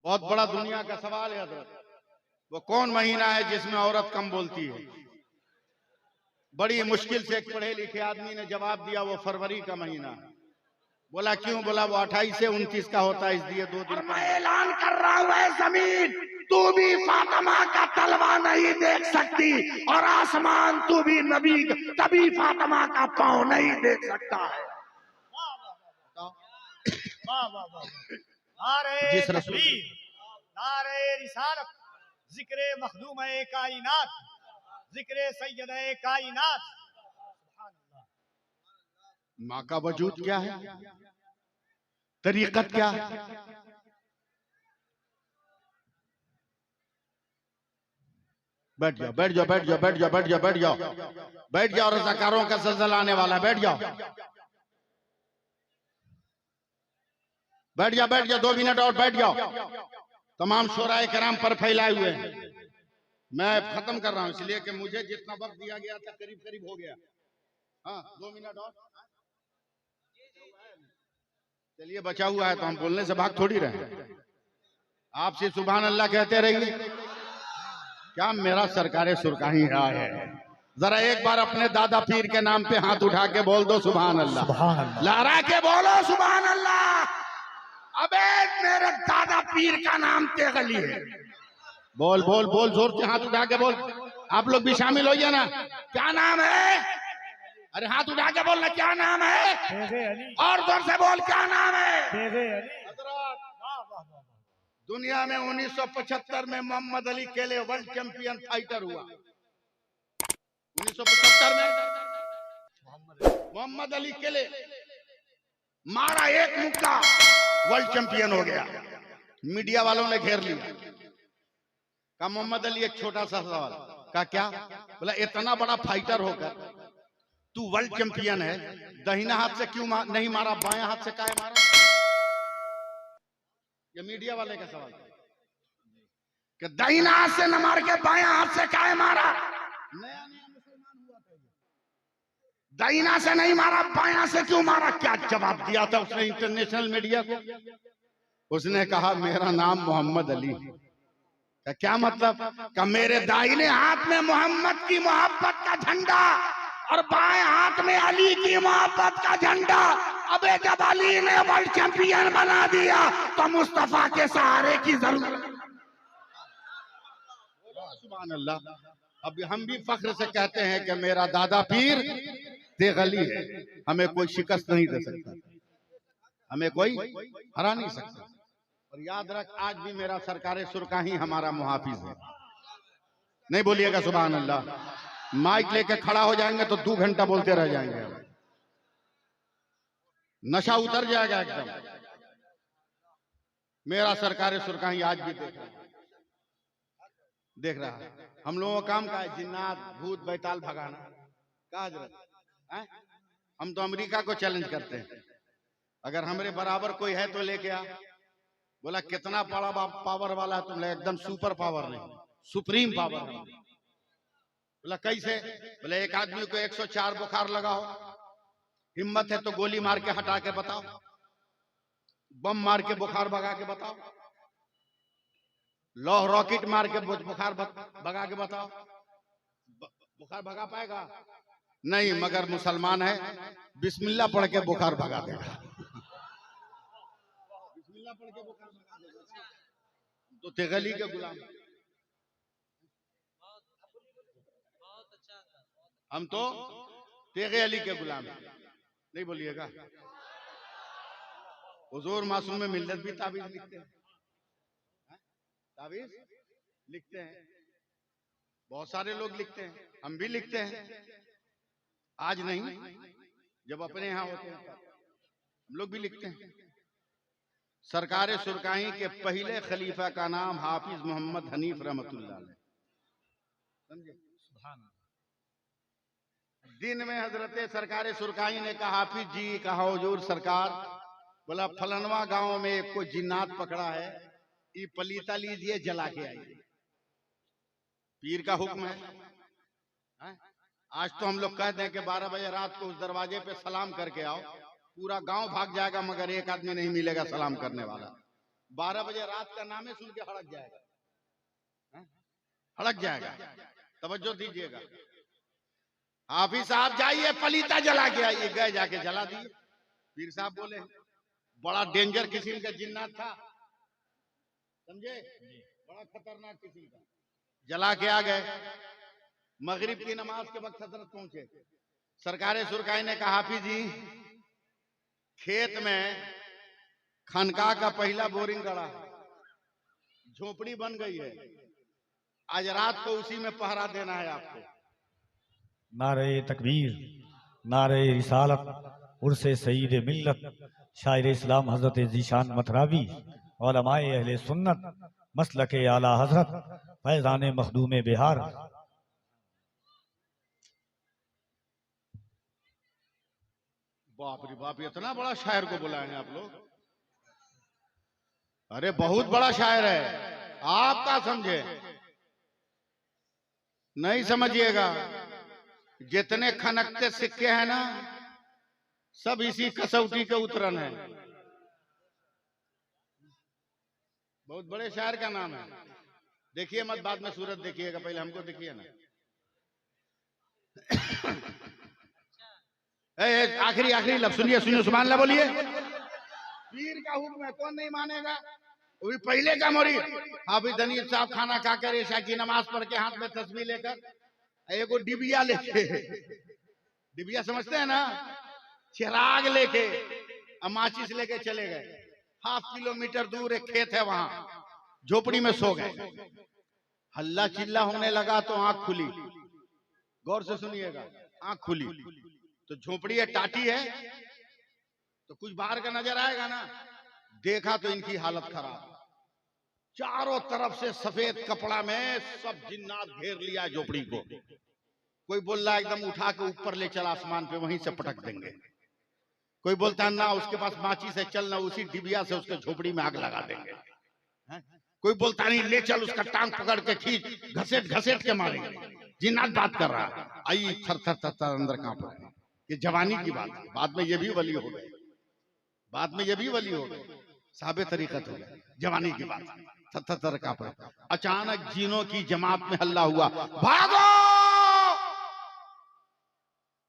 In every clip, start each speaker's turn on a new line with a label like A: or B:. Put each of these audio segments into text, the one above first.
A: बहुत बड़ा दुनिया का सवाल है हजरत। वो कौन महीना है जिसमें औरत कम बोलती है? बड़ी मुश्किल से एक पढ़े लिखे आदमी ने जवाब दिया, वो फरवरी का महीना है। बोला क्यों? बोला वो 28 से 29 का होता है, इसलिए 2 दिन।
B: मैं ऐलान कर रहा हूँ, ऐ जमीन तू भी फातिमा का तलवा नहीं देख सकती, और आसमान तू भी नबी कभी फातिमा का पांव नहीं देख सकता है।
A: जिस रसूल
C: नारे रिसालत, जिक्रे मखदूम-ए कायनात, जिक्रे सैयद-ए कायनात।
A: माँ का वजूद क्या है, तरीकत क्या है? बैठ जाओ, बैठ जाओ, बैठ जाओ, बैठ जाओ, बैठ जाओ, बैठ जाओ, बैठ जाओ। रज़ाकारों का ज़ल्ज़ला आने वाला है, बैठ जाओ, बैठ जाओ, बैठ जाओ। 2 मिनट और बैठ जाओ। तमाम शोराए कराम पर फैलाए हुए हैं। मैं खत्म कर रहा हूं, इसलिए कि मुझे जितना वक्त दिया गया था करीब करीब हो गया। हाँ, 2 मिनट और चलिए, बचा हुआ है तो हम बोलने से भाग थोड़ी रहे। आपसे सुभान अल्लाह कहते रहिए। क्या मेरा सरकारे सुरकाही है? जरा एक बार अपने दादा पीर के नाम पे हाथ उठा के बोल दो सुभान अल्लाह। लहरा के बोलो सुभान अल्लाह। अबे मेरे दादा पीर का नाम तेगली है। बोल बोल बोल, जोर से हाथ उठा के बोल। आप लोग भी शामिल होइए ना। क्या नाम है? अरे हाथ उठा के बोलना, क्या नाम है? और जोर से बोल, क्या नाम है? दुनिया में 1975 में मोहम्मद अली केले वर्ल्ड चैंपियन फाइटर हुआ। 1975 में मोहम्मद अली केले मारा एक मुक्का, वर्ल्ड चैंपियन हो गया। मीडिया वालों ने घेर लिया। कहा मोहम्मद अली, एक छोटा सा सवाल। कहा क्या? बोला इतना बड़ा फाइटर होकर तू वर्ल्ड चैंपियन है, दाहिना हाथ से क्यों नहीं मारा, बायां हाथ से काहे मारा? ये मीडिया वाले का सवाल कि दाहिना हाथ से न मार के बायां हाथ से काहे मारा? नया नया मुसलमान हुआ था, दाहिना से नहीं मारा, बायां से क्यों मारा? क्या जवाब दिया था उसने इंटरनेशनल मीडिया को? उसने कहा मेरा नाम मोहम्मद अली है। क्या मतलब? कि मेरे दाहिने हाथ में मोहम्मद की मोहब्बत का झंडा और बाएं हाथ में अली की मोहब्बत का झंडा। अबे जब अली ने वर्ल्ड चैंपियन बना दिया तो मुस्तफा के सहारे की जरूरत। सुभान अल्लाह। अब हम भी फख्र से कहते हैं कि मेरा दादा पीर तेगली है। हमें कोई शिकस्त नहीं दे सकता, हमें कोई हरा नहीं सकता। और याद रख, आज भी मेरा सरकारे सुरका ही हमारा मुहाफिज है। नहीं बोलिएगा सुभान अल्लाह। माइक लेके खड़ा हो जाएंगे तो 2 घंटा बोलते रह जाएंगे, नशा उतर जाएगा एकदम। मेरा सरकारे सुरका ही आज भी देख रहा है। हम लोगों का काम का है जिन्नात भूत बैताल भगाना। क्या हजरत? हम तो अमेरिका को चैलेंज करते हैं, अगर हमारे बराबर कोई है तो लेके आ। बोला कितना बड़ा पावर वाला है तुम? एकदम सुपर पावर नहीं, सुप्रीम पावर है। बोला कैसे? बोले एक आदमी को 104 बुखार लगा हो, हिम्मत है तो गोली मार के हटा के बताओ, बम मार के बुखार भगा के बताओ, लौह रॉकेट मार के बुखार भगा के बताओ। बुखार भगा पाएगा? नहीं, मगर मुसलमान है, बिस्मिल्लाह पढ़ के बुखार भगा देगा। बिस्मिल्लाह पढ़ के बुखार भगा देगा। तो तेगली के गुलाम हम तो तेगे अली के गुलाम हैं। नहीं बोलिएगा। हुजूर मासूम में मिल्लत भी ताबीज लिखते हैं, ताबीज लिखते हैं, बहुत सारे लोग लिखते हैं, हम भी लिखते हैं। आज नहीं, जब अपने यहाँ होते हैं हम लोग भी लिखते हैं। सरकारे सुरकाही के पहले खलीफा का नाम हाफिज मोहम्मद हनीफ रहमतुल्लाह अलैह। समझे? दिन में हजरत सरकारे सुरकाही ने कहा हाफिज जी, कहा हुजूर सरकार। बोला फलनवा गांव में कोई जिन्नात पकड़ा है, ये पलीता लीजिए जला के आइए। पीर का हुक्म है। आज तो हम लोग कहते हैं कि 12 बजे रात को उस दरवाजे पे सलाम करके आओ, पूरा गांव भाग जाएगा मगर एक आदमी नहीं मिलेगा सलाम करने वाला। 12 बजे रात का नामे सुन के हड़क जाएगा, हड़क जाएगा। तवज्जो दीजिएगा। हाफिज साहब जाइए पलीता जला के आइए। गए, जाके जला दिए। पीर साहब बोले बड़ा डेंजर किस्म का जिन्नात था, समझे, बड़ा खतरनाक किस्म का। जला के आ गए। मगरिब की नमाज के वक्त हजरत पहुंचे। सरकारे सुरकाई ने कहा, हाफिज जी खेत में खनका का पहला बोरिंग गड़ा, झोपड़ी बन गई है, आज रात को उसी में पहरा देना है आपको।
D: नारे तकबीर, नारे रिसालत, उर्से सईद मिल्लत, शायर इस्लाम हजरत जीशान मतरावी, उलमाए अहले सुन्नत, मसलके आला हजरत, फैजान मखदूम बिहार।
A: बाप रे बाप, इतना बड़ा शायर को बुलाए हैं आप लोग। अरे बहुत बड़ा शायर है, आप क्या समझे, नहीं समझिएगा। जितने खनकते सिक्के हैं ना, सब इसी कसौटी के उतरन है। बहुत बड़े शायर का नाम है। देखिए मत, बाद में सूरत देखिएगा, पहले हमको देखिए ना। आखिरी आखिरी लफ्ज़ सुनिए, सुनिए, सुभान अल्लाह बोलिए। पीर का हुक्म है, कौन नहीं मानेगा। वो भी पहले का मुरीद हाफिज दनीर साहब खाना खाकर ऐशा की नमाज पढ़ के हाथ में तस्बीह लेकर एगो डिबिया लेके, डिबिया समझते हैं ना, चिराग लेके माचिस लेके चले गए। 1/2 किलोमीटर दूर एक खेत है, वहां झोपड़ी में सो गए। हल्ला चिल्ला होने लगा तो आंख खुली। गौर से सुनिएगा, आंख खुली तो झोपड़ी है, टाटी है, तो कुछ बाहर का नजर आएगा ना। देखा तो इनकी हालत खराब, चारों तरफ से सफेद कपड़ा में सब जिन्नात घेर लिया झोपड़ी को। कोई बोल रहा है एकदम उठा के ऊपर ले चल आसमान पे, वहीं से पटक देंगे। कोई बोलता है ना उसके पास माची से चल, ना उसी डिबिया से उसके झोपड़ी में आग लगा देंगे। कोई बोलता नहीं ले चल उसका टांग पकड़ के खींच, घसेट घसेट के मारेंगे। जिन्नात बात कर रहा है, आई थर थर थर थर अंदर कांप रहे हैं। ये जवानी की बात है, बाद में ये भी वली हो गए, बाद में ये भी वली हो गए, साहबे तरीकत हो गए। जवानी की बात थर थर थर कांप रहे। अचानक जीनों की जमात में हल्ला हुआ, भागो।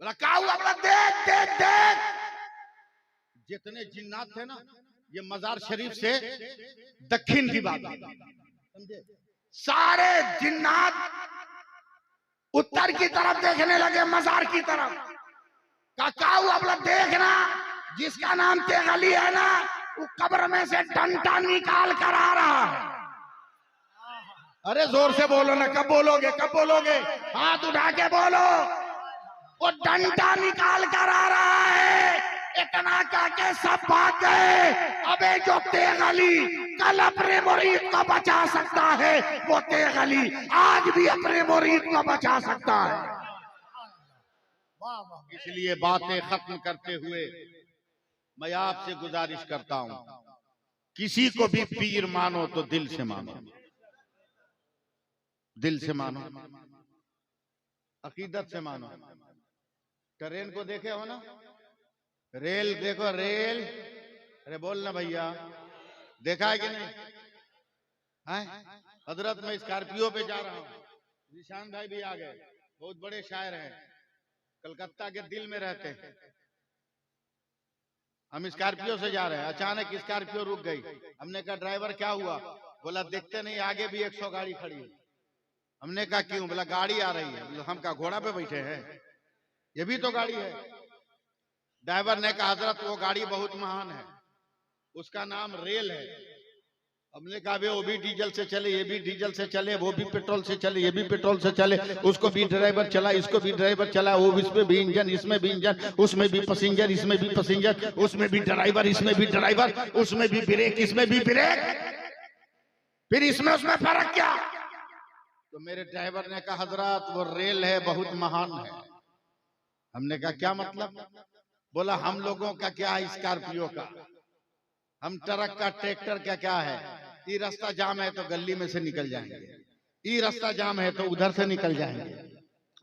A: क्या हुआ? बोला देख देख देख। जितने जिन्नात थे ना, ये मजार शरीफ से दक्षिण की बात समझे, सारे जिन्नात उत्तर की तरफ देखने लगे, मजार की तरफ। क्या हुआ? बोला देखना, जिसका नाम तेगली है ना, वो कब्र में से डंडा निकाल कर आ रहा है। अरे जोर से बोलो ना, कब बोलोगे, कब बोलोगे? हाथ उठा के बोलो। वो डंडा निकाल कर आ रहा है। इतना करके सब भाग गए। अबे जो तेगली कल अपने मुरीद को बचा सकता है, वो तेगली आज भी अपने मुरीद को बचा सकता है। इसलिए बातें खत्म करते हुए मैं आपसे गुजारिश करता हूं, किसी को भी पीर मानो तो दिल से मानो, दिल से मानो, अकीदत से मानो। ट्रेन को देखे हो ना, रेल देखो, रेल, अरे बोल ना भैया, देखा है कि नहीं? हजरत मैं स्कॉर्पियो पे जा रहा हूँ, निशान भाई भी आ गए, बहुत बड़े शायर हैं, कलकत्ता के दिल में रहते हैं। हम स्कॉर्पियो से जा रहे हैं, अचानक स्कॉर्पियो रुक गई। हमने कहा ड्राइवर क्या हुआ? बोला देखते नहीं आगे भी 100 गाड़ी खड़ी है। हमने कहा क्यों? बोला गाड़ी आ रही है। हम कहा घोड़ा पे बैठे हैं, ये भी तो गाड़ी है। ड्राइवर ने कहा हजरत वो गाड़ी बहुत महान है, उसका नाम रेल है। हमने कहा वो भी डीजल से चले, ये भी डीजल से चले, वो भी पेट्रोल से चले, ये भी पेट्रोल से चले, उसको भी ड्राइवर चला, इसको भी ड्राइवर चला, वो इसमें भी इंजन, इसमें भी इंजन, उसमें भी पैसेंजर, इसमें भी पैसेंजर, उसमें भी ड्राइवर, इसमें भी ड्राइवर, उसमें भी ब्रेक, इसमें भी ब्रेक, फिर इसमें उसमें फर्क क्या? तो मेरे ड्राइवर ने कहा हजरत वो रेल है, बहुत महान है। हमने कहा क्या मतलब? बोला हम लोगों का क्या है स्कॉर्पियो का, हम ट्रक का, ट्रैक्टर का क्या है? ये रास्ता जाम है तो गली में से निकल जाएंगे, ये रास्ता जाम है तो उधर से निकल जाएंगे,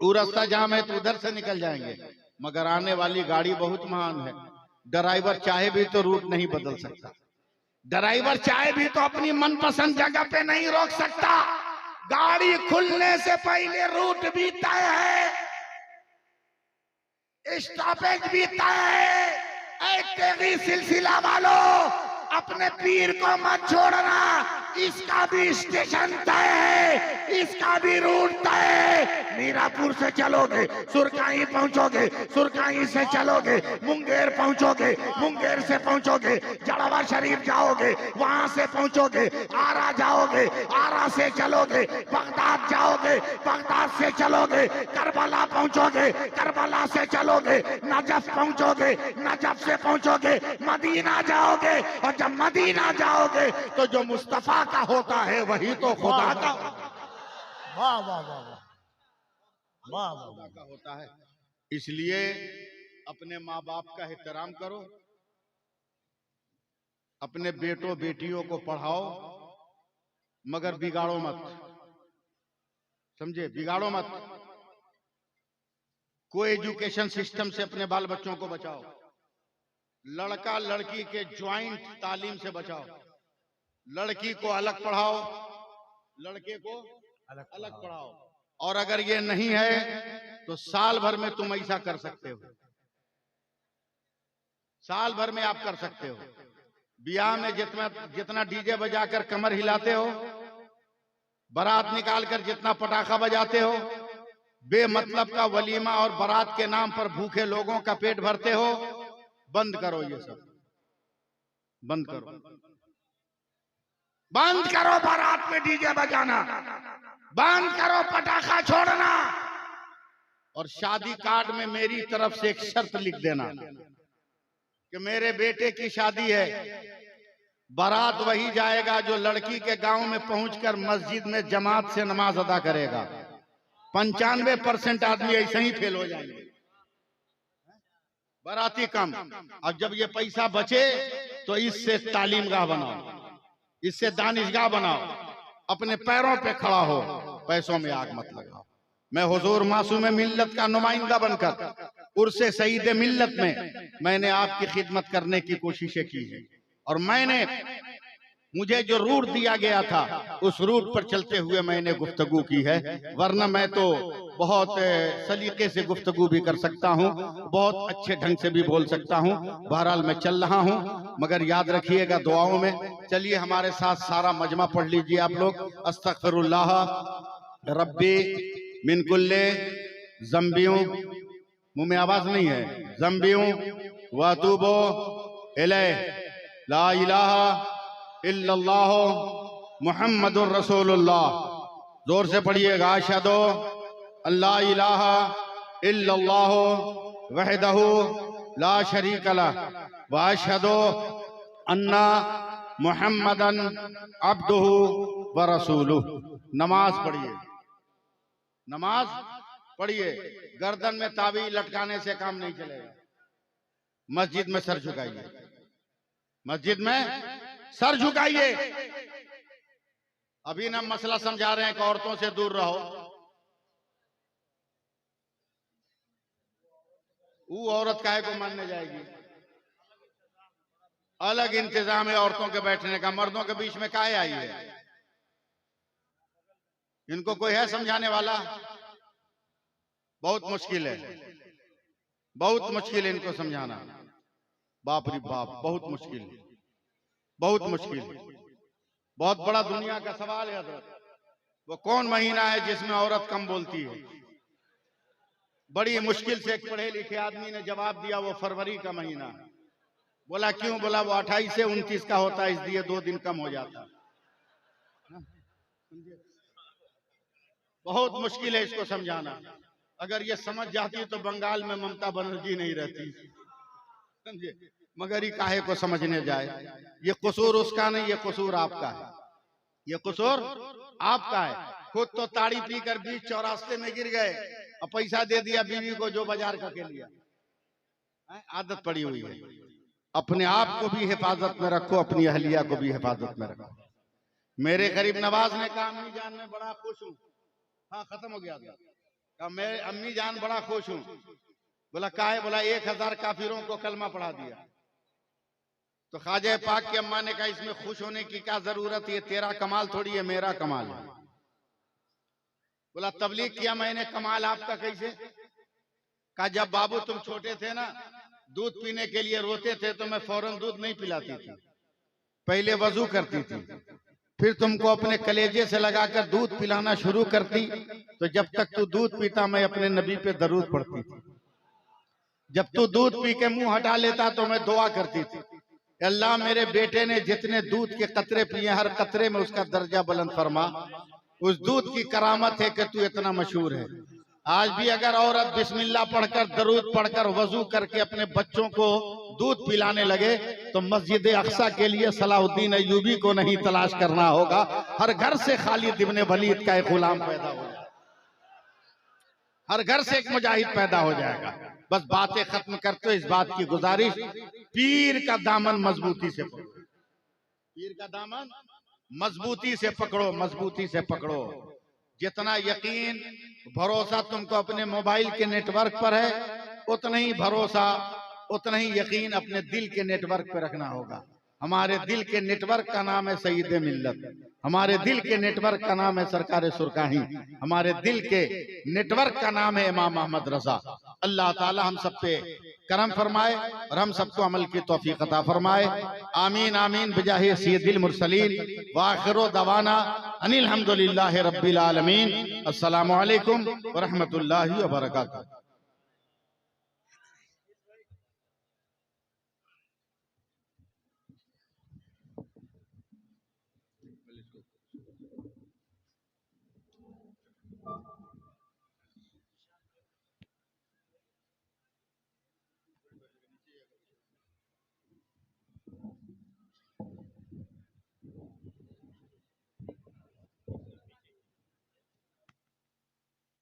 A: वो रास्ता जाम है तो उधर से निकल जाएंगे, मगर आने वाली गाड़ी बहुत महान है। ड्राइवर चाहे भी तो रूट नहीं बदल सकता,
B: ड्राइवर चाहे भी तो अपनी मनपसंद जगह पे नहीं रोक सकता। गाड़ी खुलने से पहले रूट भी तय है, स्टॉपेज भी तय है। ऐ तेगी सिलसिला वालों, अपने पीर को मत छोड़ना, इसका भी स्टेशन तय है, इसका भी रूट तय है। मीरापुर से चलोगे सुरकाई पहुंचोगे, सुरकाई से चलोगे मुंगेर पहुंचोगे, मुंगेर से पहुंचोगे जड़वा शरीफ जाओगे, वहां से पहुंचोगे आरा जाओगे, आरा से चलोगे बगदाद जाओगे, बगदाद से चलोगे करबला पहुंचोगे, करबला से चलोगे नजफ पहुंचोगे, नजफ से पहुंचोगे मदीना जाओगे, और जब मदीना जाओगे तो जो मुस्तफा का होता है वही तो खुदा का
C: वाह वाह वाह वाह वाह वाह
A: खुदा का होता है। इसलिए अपने माँ बाप का एहतराम करो, अपने बेटों बेटियों को पढ़ाओ, मगर बिगाड़ो मत, समझे, बिगाड़ो मत। को एजुकेशन सिस्टम से अपने बाल बच्चों को बचाओ, लड़का लड़की के ज्वाइंट तालीम से बचाओ, लड़की को अलग पढ़ाओ, लड़के को अलग पढ़ाओ। और अगर ये नहीं है तो साल भर में तुम ऐसा कर सकते हो, साल भर में आप कर सकते हो। ब्याह में जितना डीजे बजाकर कमर हिलाते हो, बारात निकालकर जितना पटाखा बजाते हो, बेमतलब का वलीमा और बारात के नाम पर भूखे लोगों का पेट भरते हो, बंद करो, ये सब बंद करो,
B: बंद करो बारात में डीजे बजाना, बंद करो पटाखा छोड़ना।
A: और शादी कार्ड में मेरी तरफ से एक शर्त लिख देना कि मेरे बेटे की शादी है, बारात वही जाएगा जो लड़की के गांव में पहुंचकर मस्जिद में जमात से नमाज अदा करेगा। 95% आदमी ऐसे ही फेल हो जाएंगे, बाराती कम। अब जब ये पैसा बचे तो इससे तालीमगाह बनाओ, इससे दानिशगाह बनाओ, अपने पैरों पे खड़ा हो, पैसों में आग मत लगाओ। मैं हुजूर मासूम मिल्लत का नुमाइंदा बनकर उर्से सईद मिल्लत में मैंने आपकी खिदमत करने की कोशिशें की है, और मुझे जो रूट दिया गया था उस रूट पर चलते हुए मैंने गुफ्तगू की है, वरना मैं तो बहुत सलीके से गुफ्तगू भी कर सकता हूँ, बहुत अच्छे ढंग से भी बोल सकता हूँ। बहरहाल मैं चल रहा हूँ, मगर याद रखिएगा दुआओं में। चलिए हमारे साथ सारा मजमा पढ़ लीजिए आप लोग। अस्तगफिरुल्लाह रब्बी मिन कुल्ले ज़ंबियों, मुंह में आवाज नहीं है, ज़ंबियों व अतूबो इलैह, ला इलाहा इल्लल्लाह मुहम्मदुर रसूलुल्लाह। जोर से पढ़िएगा। अशहदु अल्ला इलाहा इल्लल्लाह वहदहु ला शरीक लह व अशहदु अन्ना मुहम्मदन अब्दुहु व रसूलुहु। नमाज पढ़िए, नमाज पढ़िए। गर्दन में ताबीज लटकाने से काम नहीं चलेगा। मस्जिद में सर झुकाइए, मस्जिद में सर झुकाइए। अभी ना मसला समझा रहे हैं कि औरतों से दूर रहो। वो औरत काहे को मानने जाएगी? अलग इंतजाम है औरतों के बैठने का, मर्दों के बीच में काहे आई है? इनको कोई है समझाने वाला? बहुत मुश्किल है, बहुत मुश्किल है इनको समझाना। बाप रे बाप, बहुत मुश्किल, बहुत मुश्किल, बहुत बड़ा दुनिया का सवाल है हज़रत। वो कौन महीना है जिसमें औरत कम बोलती है? बड़ी मुश्किल से एक पढ़े लिखे आदमी ने जवाब दिया, वो फरवरी का महीना है। बोला क्यों? बोला वो 28 से 29 का होता है, इसलिए 2 दिन कम हो जाता। बहुत मुश्किल है इसको समझाना। अगर ये समझ जाती तो बंगाल में ममता बनर्जी नहीं रहती, समझे। मगर ये काहे को समझने जाए? ये कसूर उसका नहीं, ये कसूर आपका है, ये कसूर आपका है। खुद तो ताड़ी पीकर बीच चौरास्ते में गिर गए और पैसा दे दिया बीवी को जो बाजार का के लिया। आदत पड़ी हुई है। अपने आप को भी हिफाजत में रखो, अपनी अहलिया को भी हिफाजत में रखो। मेरे गरीब नवाज ने कहा अम्मी जान मैं बड़ा खुश हूँ। हाँ खत्म हो गया था। मैं अम्मी जान बड़ा खुश हूँ। बोला काहे? बोला 1000 काफिरों को कलमा पढ़ा दिया। तो ख्वाजा पाक की अम्मा ने कहा इसमें खुश होने की क्या जरूरत है, तेरा कमाल थोड़ी है, मेरा कमाल है। बोला तबलीग किया मैंने, कमाल आपका कैसे? कहा जब बाबू तुम छोटे थे ना, दूध पीने के लिए रोते थे तो मैं फौरन दूध नहीं पिलाती थी, पहले वजू करती थी, फिर तुमको अपने कलेजे से लगाकर दूध पिलाना शुरू करती, तो जब तक तू दूध पीता मैं अपने नबी पे दरूद पढ़ती थी। जब तू दूध पी के मुंह हटा लेता तो मैं दुआ करती थी, अल्लाह मेरे बेटे ने जितने दूध के कतरे पिए हर कतरे में उसका दर्जा बुलंद फरमा। उस दूध की करामत है कि तू इतना मशहूर है। आज भी अगर औरत बिस्मिल्लाह पढ़कर दरूद पढ़कर वजू करके अपने बच्चों को दूध पिलाने लगे तो मस्जिद अक्सा के लिए सलाहुद्दीन अय्यूबी को नहीं तलाश करना होगा, हर घर से खालिद इब्ने वलीद का एक गुलाम पैदा हो जाएगा, हर घर से एक मुजाहिद पैदा हो जाएगा। बस बातें खत्म करते हो, इस बात की गुजारिश, पीर का दामन मजबूती से पकड़ो, पीर का दामन मजबूती से पकड़ो, मजबूती से पकड़ो। जितना यकीन भरोसा तुमको अपने मोबाइल के नेटवर्क पर है, उतना ही भरोसा उतना ही यकीन अपने दिल के नेटवर्क पर रखना होगा। हमारे दिल के नेटवर्क का नाम है सईद मिल्लत, हमारे दिल के नेटवर्क का नाम है सरकार सुरकाही, हमारे दिल के नेटवर्क का नाम है इमाम अहमद रजा। अल्लाह ताला हम सब पे करम फरमाए और हम सबको अमल की तौफीक अता फरमाए। आमीन आमीन बिजाहि सय्यदिल मुरसलीन व आखिरु दवाना अनिल हम्दुलिल्लाहि रब्बिल आलमीन। अस्सलामु अलैकुम व रहमतुल्लाहि व बरकातुहू।